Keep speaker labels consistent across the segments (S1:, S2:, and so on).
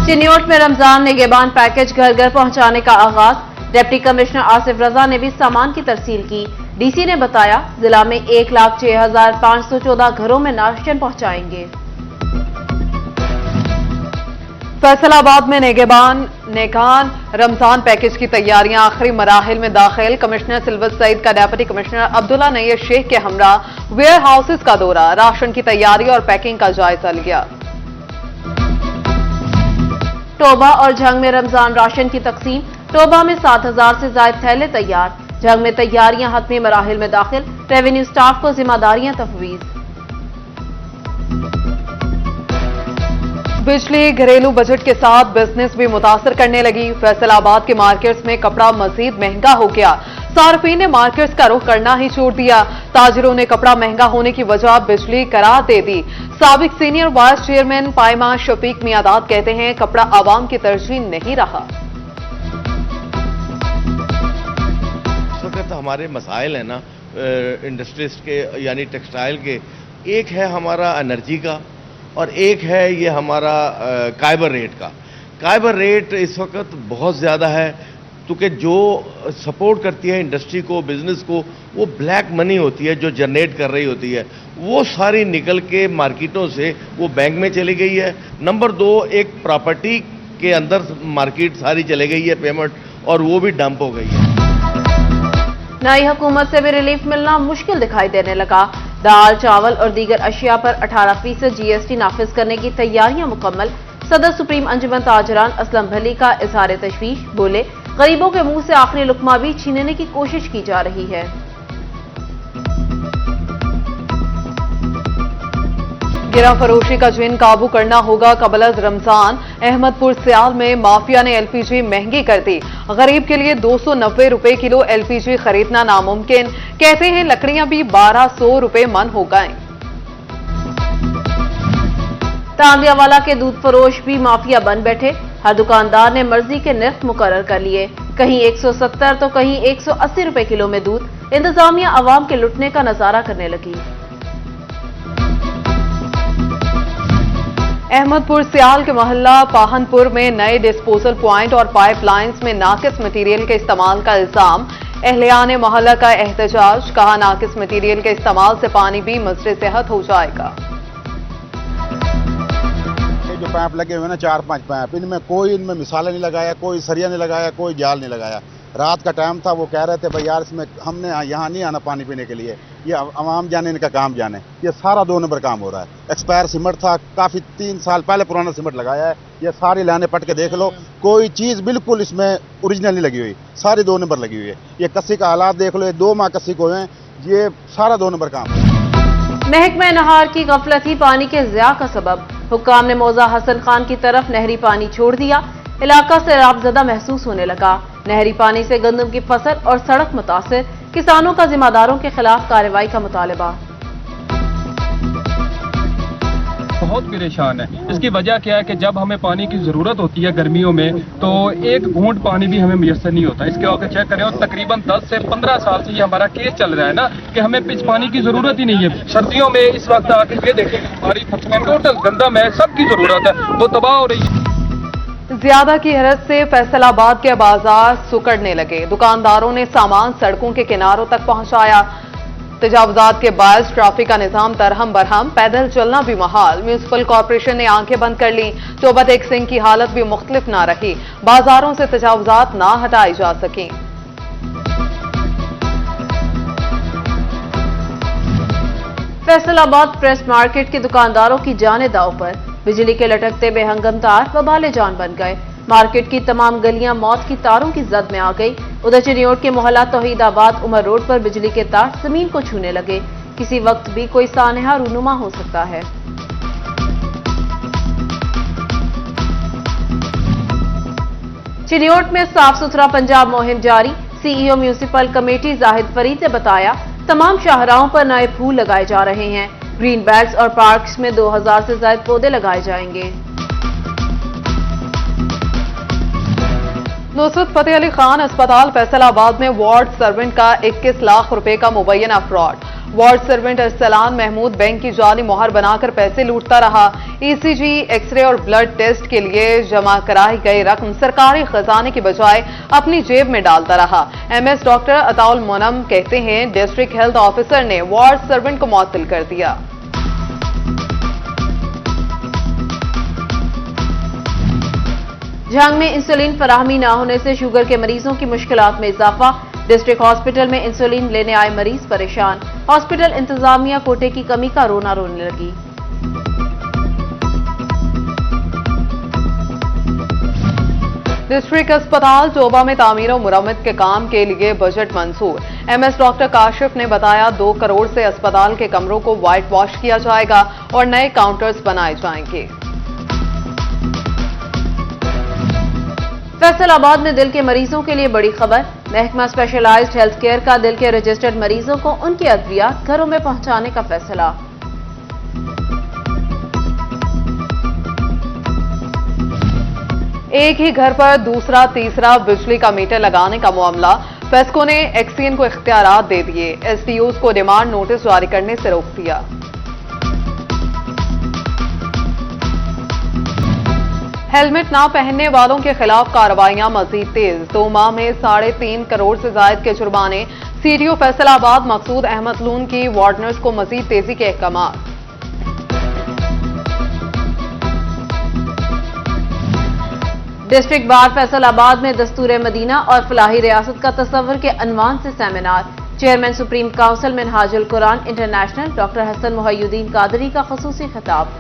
S1: चिन्योट में रमजान निगहबान पैकेज घर घर पहुंचाने का आगाज। डिप्टी कमिश्नर आसिफ रजा ने भी सामान की तरसील की। डीसी ने बताया जिला में 1,06,514 घरों में राशन पहुंचाएंगे।
S2: फैसलाबाद में निगहबान रमजान पैकेज की तैयारियां आखिरी मराहिल में दाखिल। कमिश्नर सिल्वर सईद का डिप्टी कमिश्नर अब्दुल्ला नैयर शेख के हमरा वेयर हाउसेज का दौरा, राशन की तैयारी और पैकिंग का जायजा लिया।
S1: टोबा और झंग में रमजान राशन की तकसीम। टोबा में 7,000 से ज्यादा थैले तैयार। झंग में तैयारियां हतमी मराहिल में दाखिल। रेवेन्यू स्टाफ को जिम्मेदारियां तफवीज।
S2: बिजली घरेलू बजट के साथ बिजनेस भी मुतासर करने लगी। फैसलाबाद के मार्केट्स में कपड़ा मजीद महंगा हो गया। सार्फिन ने मार्केट्स का रुख करना ही छोड़ दिया। ताजिरों ने कपड़ा महंगा होने की वजह बिजली करार दे दी। साबिक सीनियर वाइस चेयरमैन पायमा शफीक मियादाद कहते हैं कपड़ा आवाम की तरजीह नहीं रहा।
S3: इस वक्त हमारे मसाइल है ना इंडस्ट्रीज के यानी टेक्सटाइल के, एक है हमारा एनर्जी का और एक है ये हमारा काइबर रेट का। काइबर रेट इस वक्त बहुत ज़्यादा है क्योंकि जो सपोर्ट करती है इंडस्ट्री को, बिजनेस को, वो ब्लैक मनी होती है जो जनरेट कर रही होती है, वो सारी निकल के मार्केटों से वो बैंक में चली गई है। नंबर 2, एक प्रॉपर्टी के अंदर मार्केट सारी चली गई है पेमेंट, और वो भी डंप हो गई है।
S1: नई हुकूमत से भी रिलीफ मिलना मुश्किल दिखाई देने लगा। दाल, चावल और दीगर अशिया पर 18% GST नाफिज करने की तैयारियां मुकम्मल। सदर सुप्रीम अंजुमन ताजरान असलम भली का इजहार तशवीश, बोले गरीबों के मुंह से आखिरी लुकमा भी छीनने की कोशिश की जा रही है।
S2: गिरा फरोशी का जिन काबू करना होगा कबल रमजान। अहमदपुर सियाल में माफिया ने LPG महंगी कर दी। गरीब के लिए 290 रुपए किलो LPG खरीदना नामुमकिन। कहते हैं लकड़ियां भी 1200 रुपए मन हो गए।
S1: तांदियावाला के दूध फरोश भी माफिया बन बैठे। हर दुकानदार ने मर्जी के निर्ख मुकर्रर कर लिए। कहीं 170 तो कहीं 180 रुपए किलो में दूध। इंतजामिया अवाम के लुटने का नजारा करने लगी।
S2: अहमदपुर सियाल के मोहल्ला पाहनपुर में नए डिस्पोजल प्वाइंट और पाइपलाइंस में नाकिस मटीरियल के इस्तेमाल का इल्जाम। अहलियान मोहल्ला का एहतजाज, कहा नाकिस मटीरियल के इस्तेमाल से पानी भी मसले सेहत हो जाएगा।
S4: जो पाइप लगे हुए ना 4-5 पाइप, इनमें मिसाला नहीं लगाया, कोई सरिया नहीं लगाया, कोई जाल नहीं लगाया। रात का टाइम था, वो कह रहे थे भाई यार इसमें हमने यहाँ नहीं आना पानी पीने के लिए, ये आवाम जाने, इनका काम जाने। ये सारा 2 नंबर काम हो रहा है। एक्सपायर सीमेंट था, काफ़ी 3 साल पहले पुराना सीमेंट लगाया है। ये सारी लाने पट के देख लो, कोई चीज़ बिल्कुल इसमें ओरिजिनल नहीं लगी हुई, सारी 2 नंबर लगी हुई है। ये कस्सी का हालात देख लो, ये 2 माह कस्सी को हैं, ये सारा 2 नंबर काम है।
S1: महकमा नहार की गफलत ही पानी के ज़िया का सबब। हुक्काम ने मौजा हसन खान की तरफ नहरी पानी छोड़ दिया। इलाका सैलाबज़दा महसूस होने लगा। नहरी पानी से गंदम की फसल और सड़क मुतासिर। किसानों का जिम्मेदारों के खिलाफ कार्रवाई का मुतालबा।
S5: बहुत परेशान है। इसकी वजह क्या है कि जब हमें पानी की ज़रूरत होती है गर्मियों में, तो एक घूंट पानी भी हमें मुयस्सर नहीं होता। इसके आगे चेक करें, और तकरीबन 10 से 15 साल से ये हमारा केस चल रहा है ना कि हमें पिच पानी की ज़रूरत ही नहीं है। सर्दियों में इस वक्त आके ये देखें हमारी फसलें टोटल गंदम है, सबकी ज़रूरत है, वो तबाह हो रही है।
S2: ज्यादा की हरत से फैसलाबाद के बाजार सुकड़ने लगे। दुकानदारों ने सामान सड़कों के किनारों तक पहुंचाया। तजावुजात के बायस ट्रैफिक का निजाम दरहम बरहम, पैदल चलना भी महाल। म्यूनिसिपल कॉरपोरेशन ने आंखें बंद कर ली। चौबत सिंह की हालत भी मुख्तलिफ ना रही। बाजारों से तजावुजात ना हटाई जा सकी।
S1: फैसलाबाद प्रेस मार्केट के दुकानदारों की जाने दांव पर। बिजली के लटकते बेहंगम तार वबाले जान बन गए। मार्केट की तमाम गलियां मौत की तारों की जद में आ गई। उधर चिन्योट के मोहल्ला तौहीदाबाद उमर रोड पर बिजली के तार जमीन को छूने लगे। किसी वक्त भी कोई सानहा रूनुमा हो सकता है। चिन्योट में साफ सुथरा पंजाब मुहिम जारी। CEO municipal committee Zahid Farid ने बताया तमाम शाहराहों पर नए फूल लगाए जा रहे हैं। ग्रीन बेल्ट्स और पार्क्स में 2000 से ज्यादा पौधे लगाए जाएंगे।
S2: नुसरत फतेह अली खान अस्पताल फैसलाबाद में वार्ड सर्वेंट का 21 लाख रुपए का मुबैना fraud. Ward servant Arsalan Mahmood bank की जाली मोहर बनाकर पैसे लूटता रहा। ईसीजी, एक्सरे और ब्लड टेस्ट के लिए जमा कराई गई रकम सरकारी खजाने की बजाय अपनी जेब में डालता रहा। एमएस डॉक्टर अताउल मोनम कहते हैं, डिस्ट्रिक्ट हेल्थ ऑफिसर ने वार्ड सर्वेंट को मुअत्तल कर दिया।
S1: झंग में इंसुलिन फराहमी न होने से शुगर के मरीजों की मुश्किलात में इजाफा। डिस्ट्रिक्ट हॉस्पिटल में इंसुलिन लेने आए मरीज परेशान। हॉस्पिटल इंतजामिया कोटे की कमी का रोना रोने लगी।
S2: डिस्ट्रिक्ट अस्पताल चोबा में तामीर और मुरम्मत के काम के लिए बजट मंजूर। एमएस डॉक्टर काशिफ ने बताया, 2 करोड़ से अस्पताल के कमरों को व्हाइट वॉश किया जाएगा और नए काउंटर्स बनाए जाएंगे।
S1: फैसलाबाद में दिल के मरीजों के लिए बड़ी खबर। महकमा स्पेशलाइज्ड हेल्थ केयर का दिल के रजिस्टर्ड मरीजों को उनकी अद्वियात घरों में पहुंचाने का फैसला।
S2: एक ही घर पर दूसरा तीसरा बिजली का मीटर लगाने का मामला। फेस्को ने एक्सीएन को इख्तियारात दे दिए। एसडीओज को डिमांड नोटिस जारी करने से रोक दिया। हेलमेट ना पहनने वालों के खिलाफ कार्रवाइयां मजीद तेज। 2 माह में 3.5 करोड़ से जायद के जुर्माने। सीडीओ फैसलाबाद मकसूद अहमद लून की वार्डनर्स को मजीद तेजी के अहकाम।
S1: डिस्ट्रिक्ट बार फैसलाबाद में दस्तूर मदीना और फलाही रियासत का तस्वर के अनवान से seminar. Chairman supreme council Minhajul Quran international doctor Hassan Mohiuddin Qadri का खसूसी खिताब।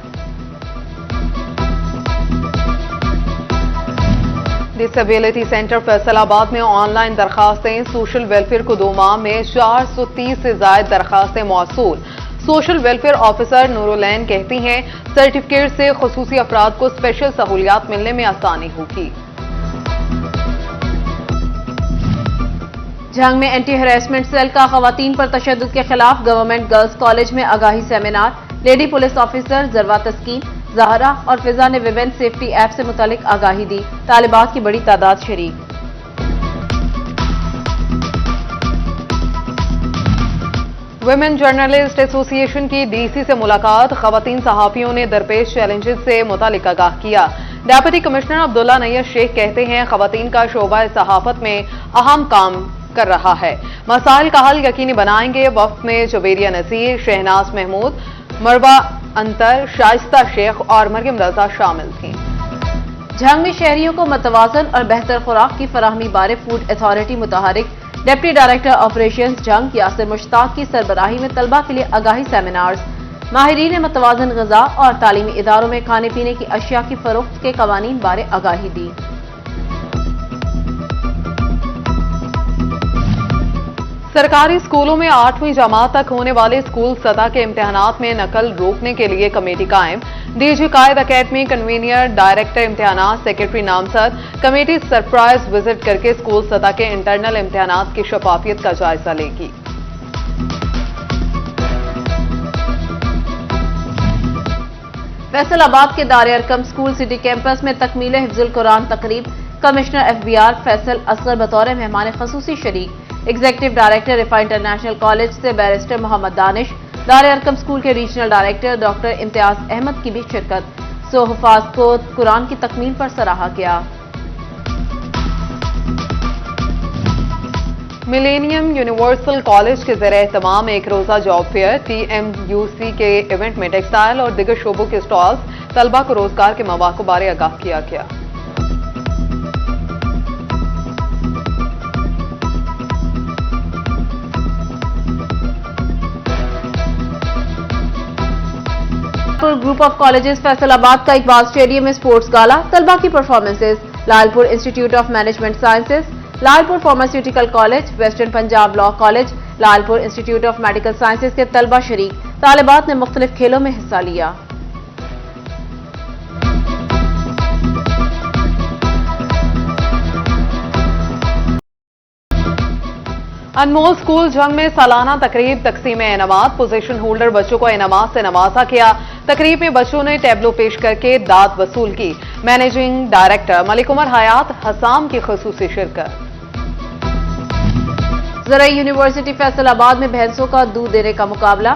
S2: डिसेबिलिटी सेंटर फैसलाबाद में ऑनलाइन दरखास्तें। सोशल वेलफेयर को 2 माह में 430 से ज्यादा दरखास्तें मौसूल। सोशल वेलफेयर ऑफिसर नूरुलैन कहती हैं, सर्टिफिकेट से खुसूसी अफराद को स्पेशल सहूलियात मिलने में आसानी होगी।
S1: झंग में एंटी हैरेसमेंट सेल का खवातीन पर तशद्दुद के खिलाफ गवर्नमेंट गर्ल्स कॉलेज में आगाही seminar. Lady police officer Zarwa Taskeen, Zahra और फिजा ने विमेन सेफ्टी ऐप से मुतालिक आगाही दी। तालिबात की बड़ी तादाद शरीक।
S2: वुमेन जर्नलिस्ट एसोसिएशन की डीसी से मुलाकात। खवातीन सहाफियों ने दरपेश चैलेंजेस से मुतालिक आगाह किया। डेप्यूटी कमिश्नर अब्दुल्ला नैयर शेख कहते हैं, खवातीन का शोबा सहाफत में अहम काम कर रहा है। मसाइल का हल यकीनी बनाएंगे। वफ्द में जुबैरिया नसीर, शहनाज महमूद, मरवा अंतर, शाइस्ता शेख और मरियम रजा शामिल थीं।
S1: झंग में शहरियों को मतवाजन और बेहतर खुराक की फराहमी बारे फूड अथॉरिटी मुतहरिक। Deputy director operations Jhang Yasir Mushtaq की सरबराही में तलबा के लिए आगाही सेमिनार्स। माहिरीन मतवाजन ग़िज़ा और तालीमी इदारों में खाने पीने की अशिया की फरोख्त के कवानीन बारे आगाही दी।
S2: सरकारी स्कूलों में 8वीं जमात तक होने वाले स्कूल सतह के इम्तिहानात में नकल रोकने के लिए कमेटी कायम। डीजी कायद अकेडमी, कन्वीनियर, डायरेक्टर इम्तिहानात, सेक्रेटरी नामजद। कमेटी सरप्राइज विजिट करके स्कूल सतह के इंटरनल इम्तिहानात की शफाफियत का जायजा लेगी।
S1: फैसलाबाद के दार अरकम स्कूल सिटी कैंपस में तकमील हिफ्जुल कुरान तकरीब। कमिश्नर एफबीआर फैसल असगर बतौर मेहमान खसूसी शरीक। Executive director Riphah international college से बैरिस्टर मोहम्मद दानिश, दार अरकम स्कूल के regional director doctor Imtiaz Ahmed की भी शिरकत। सो हुफाज को कुरान की तकमील पर सराहा गया।
S2: मिलेनियम यूनिवर्सल कॉलेज के ज़रिए तमाम एक रोज़ा जॉब फेयर। TMUC के इवेंट में टेक्सटाइल और दिगर शोबों के स्टॉल्स। तलबा को रोजगार के मौक़ों बारे आगाह किया गया।
S1: ग्रुप ऑफ कॉलेजेस फैसलाबाद का इकबाल स्टेडियम में स्पोर्ट्स गाला। तलबा की performances. Lalpur institute of management sciences, Lalpur pharmaceutical college, western Punjab law college, Lalpur institute of medical sciences के तलबा शरीक। तालिबात ने मुख्तलिफ खेलों में हिस्सा लिया।
S2: अनमोल स्कूल झंग में सालाना तकरीब तकसीम इनामात। पोजीशन होल्डर बच्चों को इनामात से नवाजा किया। तकरीब में बच्चों ने टैबलो पेश करके दाद वसूल की। मैनेजिंग डायरेक्टर मलिक उमर हयात हसाम की खुसूसी शिरकत।
S1: ज़राई यूनिवर्सिटी फैसलाबाद में भैंसों का दूध देने का मुकाबला।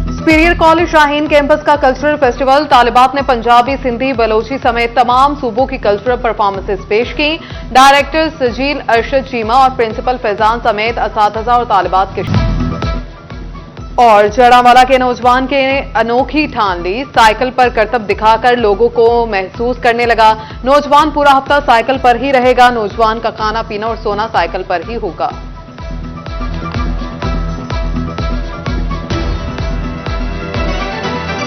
S2: सुपीरियर कॉलेज शाहीन कैंपस का कल्चरल फेस्टिवल। तालिबात ने पंजाबी, सिंधी, बलोची समेत तमाम सूबों की कल्चरल परफॉर्मेंसेस पेश की। डायरेक्टर सजील अरशद चीमा और प्रिंसिपल फैजान समेत असातिज़ा और तालिबात के और जड़ावाला के नौजवान के अनोखी ठान ली। साइकिल पर करतब दिखाकर लोगों को महसूस करने लगा। नौजवान पूरा हफ्ता साइकिल पर ही रहेगा। नौजवान का खाना पीना और सोना साइकिल पर ही होगा।